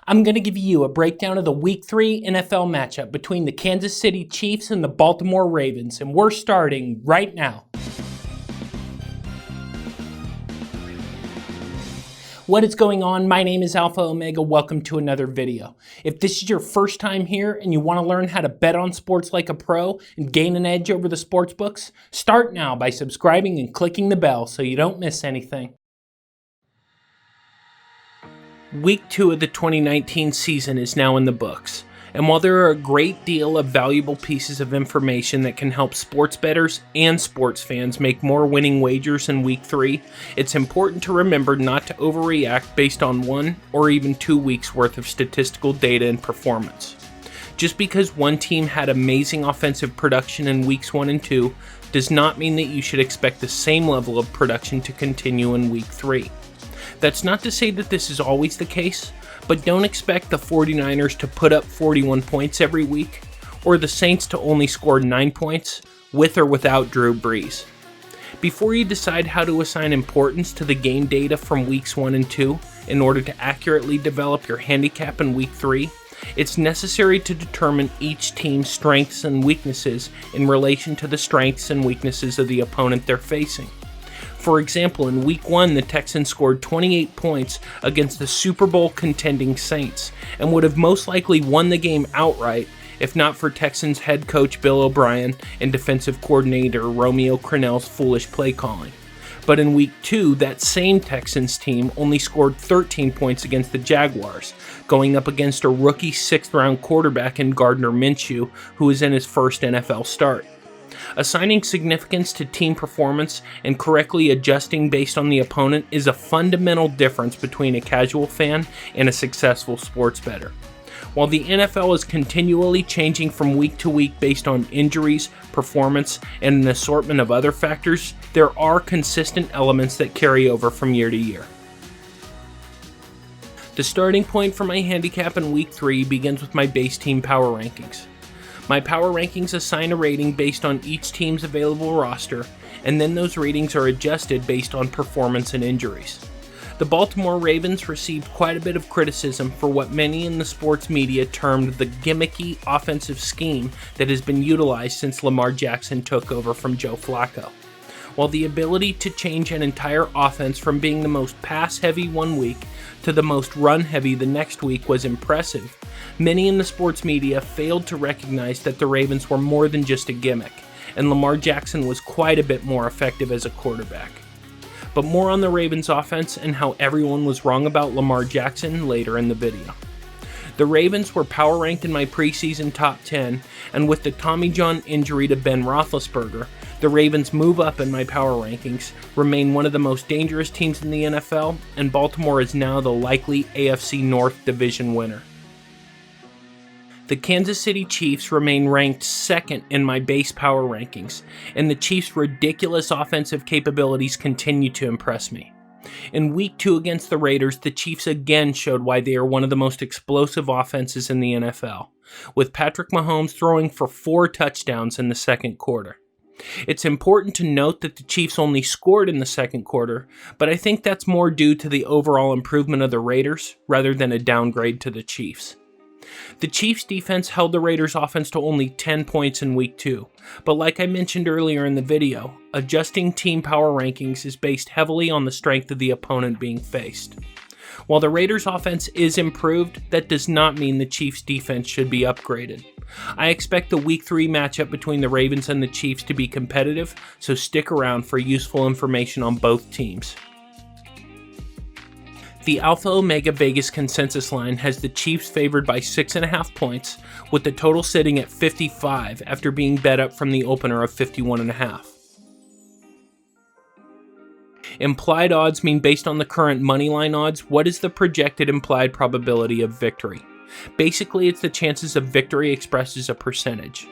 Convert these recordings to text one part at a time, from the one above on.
I'm going to give you a breakdown of the Week 3 NFL matchup between the Kansas City Chiefs and the Baltimore Ravens, and we're starting right now. What is going on? My name is Alpha Omega. Welcome to another video. If this is your first time here and you want to learn how to bet on sports like a pro and gain an edge over the sports books, start now by subscribing and clicking the bell so you don't miss anything. Week 2 of the 2019 season is now in the books, and while there are a great deal of valuable pieces of information that can help sports bettors and sports fans make more winning wagers in Week 3, it's important to remember not to overreact based on 1 or even 2 weeks worth of statistical data and performance. Just because one team had amazing offensive production in Weeks 1 and 2 does not mean that you should expect the same level of production to continue in Week 3. That's not to say that this is always the case, but don't expect the 49ers to put up 41 points every week, or the Saints to only score 9 points, with or without Drew Brees. Before you decide how to assign importance to the game data from Weeks 1 and 2 in order to accurately develop your handicap in Week 3, it's necessary to determine each team's strengths and weaknesses in relation to the strengths and weaknesses of the opponent they're facing. For example, in Week 1, the Texans scored 28 points against the Super Bowl contending Saints and would have most likely won the game outright if not for Texans head coach Bill O'Brien and defensive coordinator Romeo Crennel's foolish play calling. But in Week 2, that same Texans team only scored 13 points against the Jaguars, going up against a rookie 6th-round quarterback in Gardner Minshew, who is in his first NFL start. Assigning significance to team performance and correctly adjusting based on the opponent is a fundamental difference between a casual fan and a successful sports bettor. While the NFL is continually changing from week to week based on injuries, performance, and an assortment of other factors, there are consistent elements that carry over from year to year. The starting point for my handicap in Week 3 begins with my base team power rankings. My power rankings assign a rating based on each team's available roster, and then those ratings are adjusted based on performance and injuries. The Baltimore Ravens received quite a bit of criticism for what many in the sports media termed the gimmicky offensive scheme that has been utilized since Lamar Jackson took over from Joe Flacco. While the ability to change an entire offense from being the most pass-heavy one week to the most run-heavy the next week was impressive, many in the sports media failed to recognize that the Ravens were more than just a gimmick, and Lamar Jackson was quite a bit more effective as a quarterback. But more on the Ravens offense and how everyone was wrong about Lamar Jackson later in the video. The Ravens were power ranked in my preseason top 10, and with the Tommy John injury to Ben Roethlisberger, the Ravens move up in my power rankings, remain one of the most dangerous teams in the NFL, and Baltimore is now the likely AFC North division winner. The Kansas City Chiefs remain ranked second in my base power rankings, and the Chiefs' ridiculous offensive capabilities continue to impress me. In Week 2 against the Raiders, the Chiefs again showed why they are one of the most explosive offenses in the NFL, with Patrick Mahomes throwing for 4 touchdowns in the second quarter. It's important to note that the Chiefs only scored in the second quarter, but I think that's more due to the overall improvement of the Raiders rather than a downgrade to the Chiefs. The Chiefs' defense held the Raiders' offense to only 10 points in Week 2, but like I mentioned earlier in the video, adjusting team power rankings is based heavily on the strength of the opponent being faced. While the Raiders' offense is improved, that does not mean the Chiefs' defense should be upgraded. I expect the Week 3 matchup between the Ravens and the Chiefs to be competitive, so stick around for useful information on both teams. The Alpha Omega Vegas consensus line has the Chiefs favored by 6.5 points, with the total sitting at 55 after being bet up from the opener of 51.5. Implied odds mean based on the current moneyline odds, what is the projected implied probability of victory? Basically, it's the chances of victory expressed as a percentage.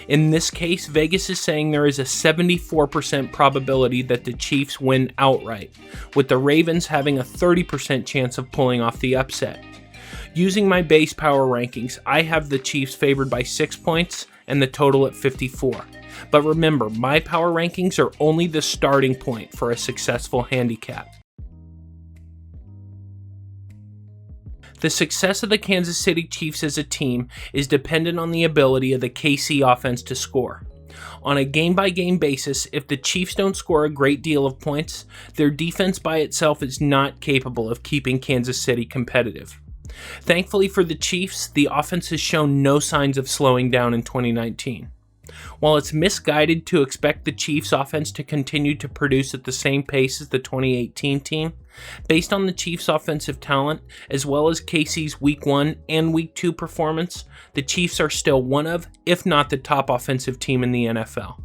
In this case, Vegas is saying there is a 74% probability that the Chiefs win outright, with the Ravens having a 30% chance of pulling off the upset. Using my base power rankings, I have the Chiefs favored by 6 points and the total at 54. But remember, my power rankings are only the starting point for a successful handicap. The success of the Kansas City Chiefs as a team is dependent on the ability of the KC offense to score. On a game-by-game basis, if the Chiefs don't score a great deal of points, their defense by itself is not capable of keeping Kansas City competitive. Thankfully for the Chiefs, the offense has shown no signs of slowing down in 2019. While it's misguided to expect the Chiefs offense to continue to produce at the same pace as the 2018 team, based on the Chiefs offensive talent, as well as KC's Week 1 and Week 2 performance, the Chiefs are still one of, if not the top offensive team in the NFL.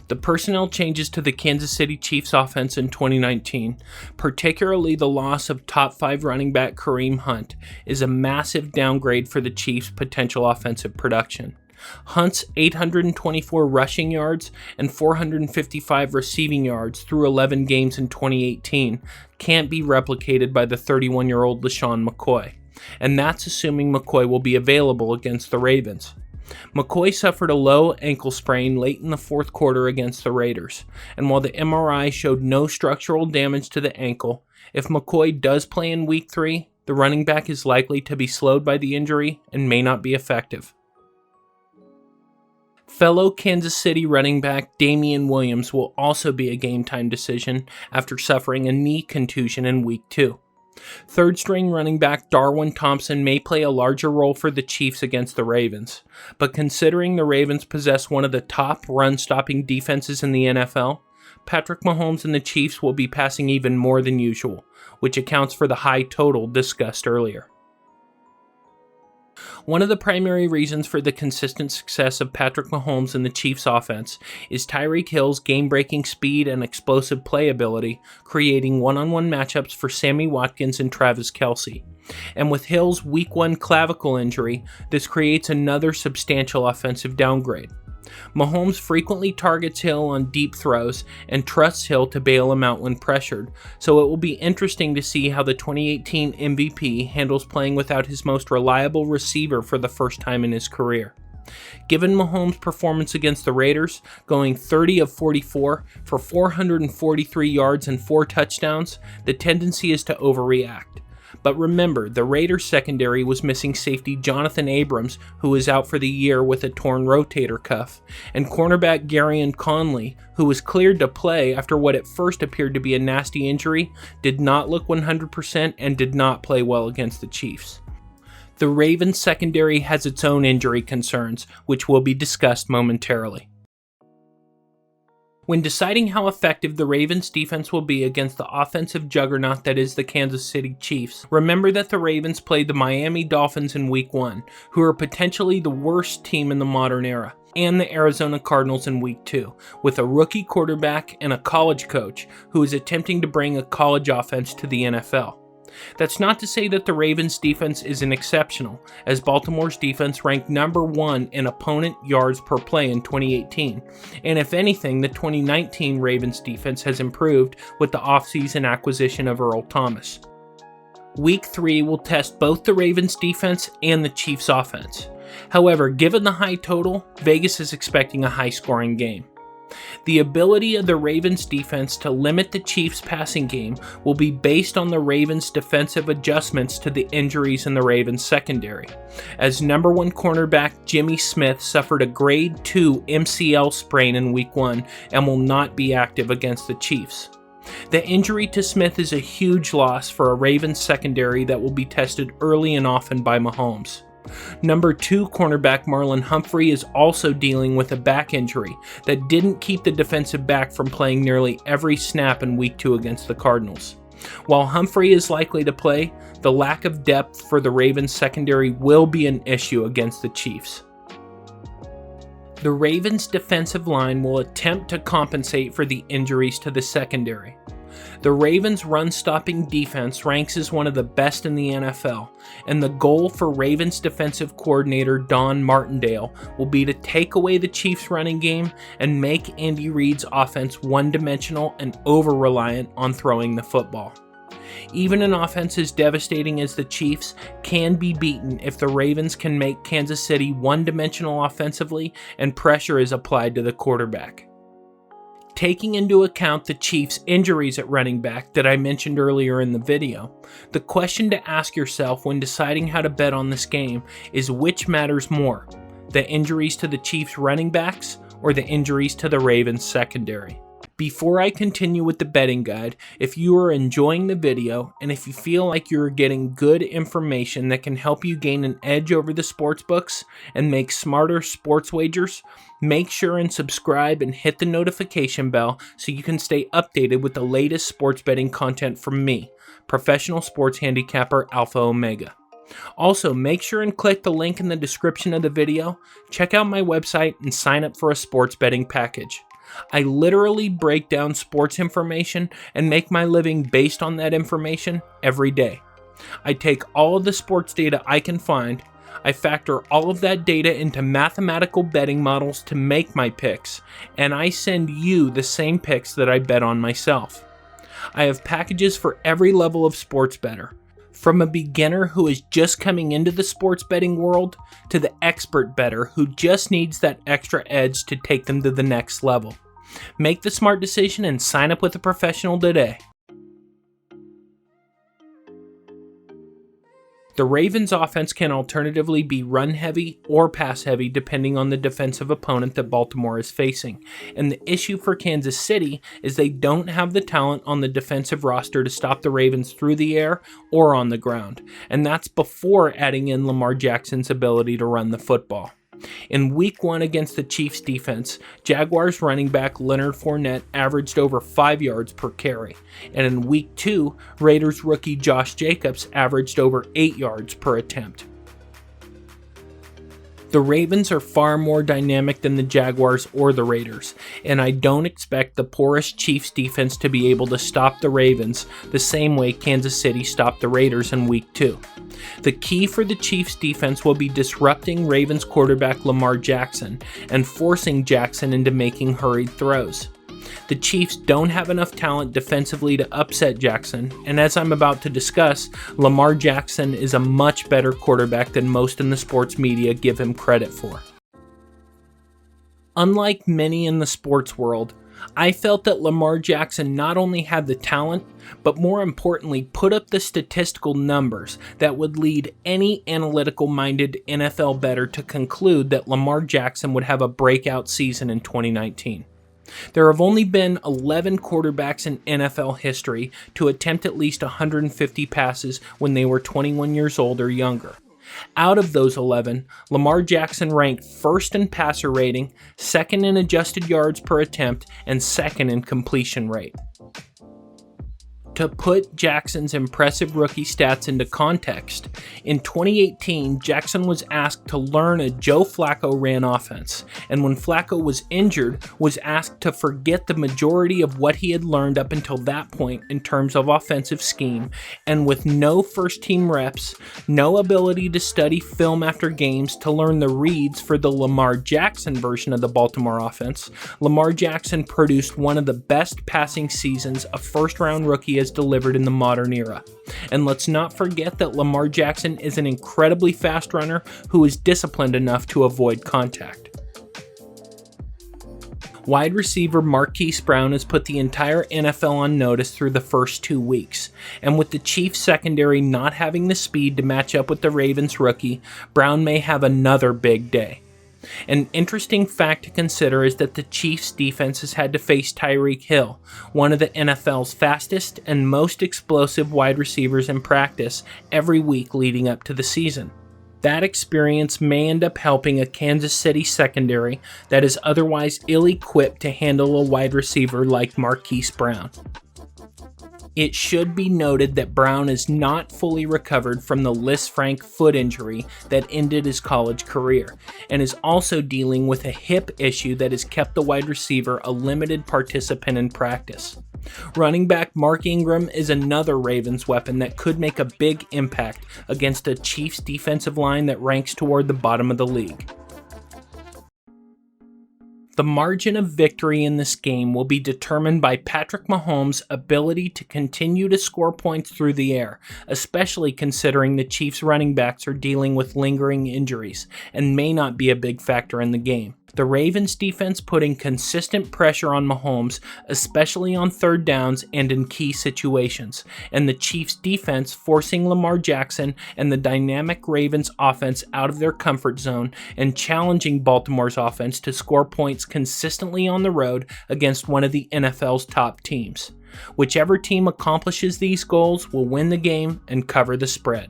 The personnel changes to the Kansas City Chiefs offense in 2019, particularly the loss of top 5 running back Kareem Hunt, is a massive downgrade for the Chiefs' potential offensive production. Hunt's 824 rushing yards and 455 receiving yards through 11 games in 2018 can't be replicated by the 31-year-old LeSean McCoy, and that's assuming McCoy will be available against the Ravens. McCoy suffered a low ankle sprain late in the fourth quarter against the Raiders, and while the MRI showed no structural damage to the ankle, if McCoy does play in Week 3, the running back is likely to be slowed by the injury and may not be effective. Fellow Kansas City running back Damian Williams will also be a game-time decision after suffering a knee contusion in Week 2. Third-string running back Darwin Thompson may play a larger role for the Chiefs against the Ravens, but considering the Ravens possess one of the top run-stopping defenses in the NFL, Patrick Mahomes and the Chiefs will be passing even more than usual, which accounts for the high total discussed earlier. One of the primary reasons for the consistent success of Patrick Mahomes and the Chiefs offense is Tyreek Hill's game-breaking speed and explosive playability, creating one-on-one matchups for Sammy Watkins and Travis Kelce. And with Hill's Week 1 clavicle injury, this creates another substantial offensive downgrade. Mahomes frequently targets Hill on deep throws and trusts Hill to bail him out when pressured, so it will be interesting to see how the 2018 MVP handles playing without his most reliable receiver for the first time in his career. Given Mahomes' performance against the Raiders, going 30 of 44 for 443 yards and 4 touchdowns, the tendency is to overreact. But remember, the Raiders secondary was missing safety Jonathan Abrams, who was out for the year with a torn rotator cuff, and cornerback Garyon Conley, who was cleared to play after what at first appeared to be a nasty injury, did not look 100% and did not play well against the Chiefs. The Ravens secondary has its own injury concerns, which will be discussed momentarily. When deciding how effective the Ravens defense will be against the offensive juggernaut that is the Kansas City Chiefs, remember that the Ravens played the Miami Dolphins in Week 1, who are potentially the worst team in the modern era, and the Arizona Cardinals in Week 2, with a rookie quarterback and a college coach who is attempting to bring a college offense to the NFL. That's not to say that the Ravens' defense isn't exceptional, as Baltimore's defense ranked number 1 in opponent yards per play in 2018, and if anything, the 2019 Ravens defense has improved with the offseason acquisition of Earl Thomas. Week 3 will test both the Ravens defense and the Chiefs offense. However, given the high total, Vegas is expecting a high-scoring game. The ability of the Ravens defense to limit the Chiefs' passing game will be based on the Ravens' defensive adjustments to the injuries in the Ravens secondary, as number 1 cornerback Jimmy Smith suffered a grade 2 MCL sprain in Week 1 and will not be active against the Chiefs. The injury to Smith is a huge loss for a Ravens secondary that will be tested early and often by Mahomes. Number 2 cornerback Marlon Humphrey is also dealing with a back injury that didn't keep the defensive back from playing nearly every snap in Week 2 against the Cardinals. While Humphrey is likely to play, the lack of depth for the Ravens secondary will be an issue against the Chiefs. The Ravens defensive line will attempt to compensate for the injuries to the secondary. The Ravens' run-stopping defense ranks as one of the best in the NFL, and the goal for Ravens defensive coordinator Don Martindale will be to take away the Chiefs' running game and make Andy Reid's offense one-dimensional and over-reliant on throwing the football. Even an offense as devastating as the Chiefs can be beaten if the Ravens can make Kansas City one-dimensional offensively and pressure is applied to the quarterback. Taking into account the Chiefs' injuries at running back that I mentioned earlier in the video, the question to ask yourself when deciding how to bet on this game is which matters more, the injuries to the Chiefs' running backs or the injuries to the Ravens' secondary. Before I continue with the betting guide, if you are enjoying the video and if you feel like you're getting good information that can help you gain an edge over the sportsbooks and make smarter sports wagers, make sure and subscribe and hit the notification bell so you can stay updated with the latest sports betting content from me, professional sports handicapper Alpha Omega. Also, make sure and click the link in the description of the video, check out my website, and sign up for a sports betting package. I literally break down sports information and make my living based on that information every day. I take all of the sports data I can find, I factor all of that data into mathematical betting models to make my picks, and I send you the same picks that I bet on myself. I have packages for every level of sports bettor, from a beginner who is just coming into the sports betting world to the expert bettor who just needs that extra edge to take them to the next level. Make the smart decision and sign up with a professional today. The Ravens' offense can alternatively be run-heavy or pass-heavy depending on the defensive opponent that Baltimore is facing. And the issue for Kansas City is they don't have the talent on the defensive roster to stop the Ravens through the air or on the ground. And that's before adding in Lamar Jackson's ability to run the football. In Week 1 against the Chiefs defense, Jaguars running back Leonard Fournette averaged over 5 yards per carry, and in Week 2, Raiders rookie Josh Jacobs averaged over 8 yards per attempt. The Ravens are far more dynamic than the Jaguars or the Raiders, and I don't expect the porous Chiefs defense to be able to stop the Ravens the same way Kansas City stopped the Raiders in Week 2. The key for the Chiefs defense will be disrupting Ravens quarterback Lamar Jackson and forcing Jackson into making hurried throws. The Chiefs don't have enough talent defensively to upset Jackson, and as I'm about to discuss, Lamar Jackson is a much better quarterback than most in the sports media give him credit for. Unlike many in the sports world, I felt that Lamar Jackson not only had the talent, but more importantly put up the statistical numbers that would lead any analytical-minded NFL bettor to conclude that Lamar Jackson would have a breakout season in 2019. There have only been 11 quarterbacks in NFL history to attempt at least 150 passes when they were 21 years old or younger. Out of those 11, Lamar Jackson ranked first in passer rating, second in adjusted yards per attempt, and second in completion rate. To put Jackson's impressive rookie stats into context, in 2018, Jackson was asked to learn a Joe Flacco-ran offense, and when Flacco was injured, was asked to forget the majority of what he had learned up until that point in terms of offensive scheme, and with no first-team reps, no ability to study film after games to learn the reads for the Lamar Jackson version of the Baltimore offense, Lamar Jackson produced one of the best passing seasons a first-round rookie has delivered in the modern era. And let's not forget that Lamar Jackson is an incredibly fast runner who is disciplined enough to avoid contact. Wide receiver Marquise Brown has put the entire NFL on notice through the first 2 weeks, and with the Chiefs secondary not having the speed to match up with the Ravens rookie, Brown may have another big day. An interesting fact to consider is that the Chiefs' defense has had to face Tyreek Hill, one of the NFL's fastest and most explosive wide receivers in practice, every week leading up to the season. That experience may end up helping a Kansas City secondary that is otherwise ill-equipped to handle a wide receiver like Marquise Brown. It should be noted that Brown is not fully recovered from the Lisfranc foot injury that ended his college career, and is also dealing with a hip issue that has kept the wide receiver a limited participant in practice. Running back Mark Ingram is another Ravens weapon that could make a big impact against a Chiefs defensive line that ranks toward the bottom of the league. The margin of victory in this game will be determined by Patrick Mahomes' ability to continue to score points through the air, especially considering the Chiefs' running backs are dealing with lingering injuries and may not be a big factor in the game. The Ravens defense putting consistent pressure on Mahomes, especially on third downs and in key situations, and the Chiefs defense forcing Lamar Jackson and the dynamic Ravens offense out of their comfort zone and challenging Baltimore's offense to score points consistently on the road against one of the NFL's top teams. Whichever team accomplishes these goals will win the game and cover the spread.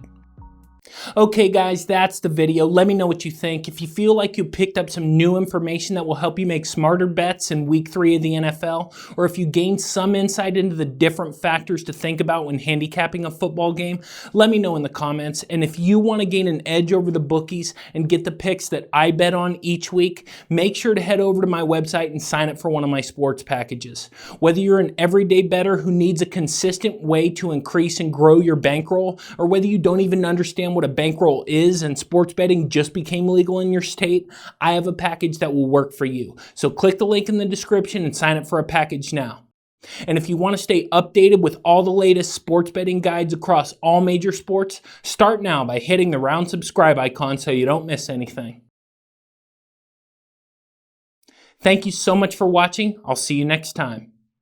Okay guys, that's the video. Let me know what you think. If you feel like you picked up some new information that will help you make smarter bets in week 3 of the NFL, or if you gained some insight into the different factors to think about when handicapping a football game, let me know in the comments. And if you want to gain an edge over the bookies and get the picks that I bet on each week, make sure to head over to my website and sign up for one of my sports packages. Whether you're an everyday bettor who needs a consistent way to increase and grow your bankroll, or whether you don't even understand what a bankroll is and sports betting just became legal in your state, I have a package that will work for you. So click the link in the description and sign up for a package now. And if you want to stay updated with all the latest sports betting guides across all major sports, start now by hitting the round subscribe icon so you don't miss anything. Thank you so much for watching. I'll see you next time.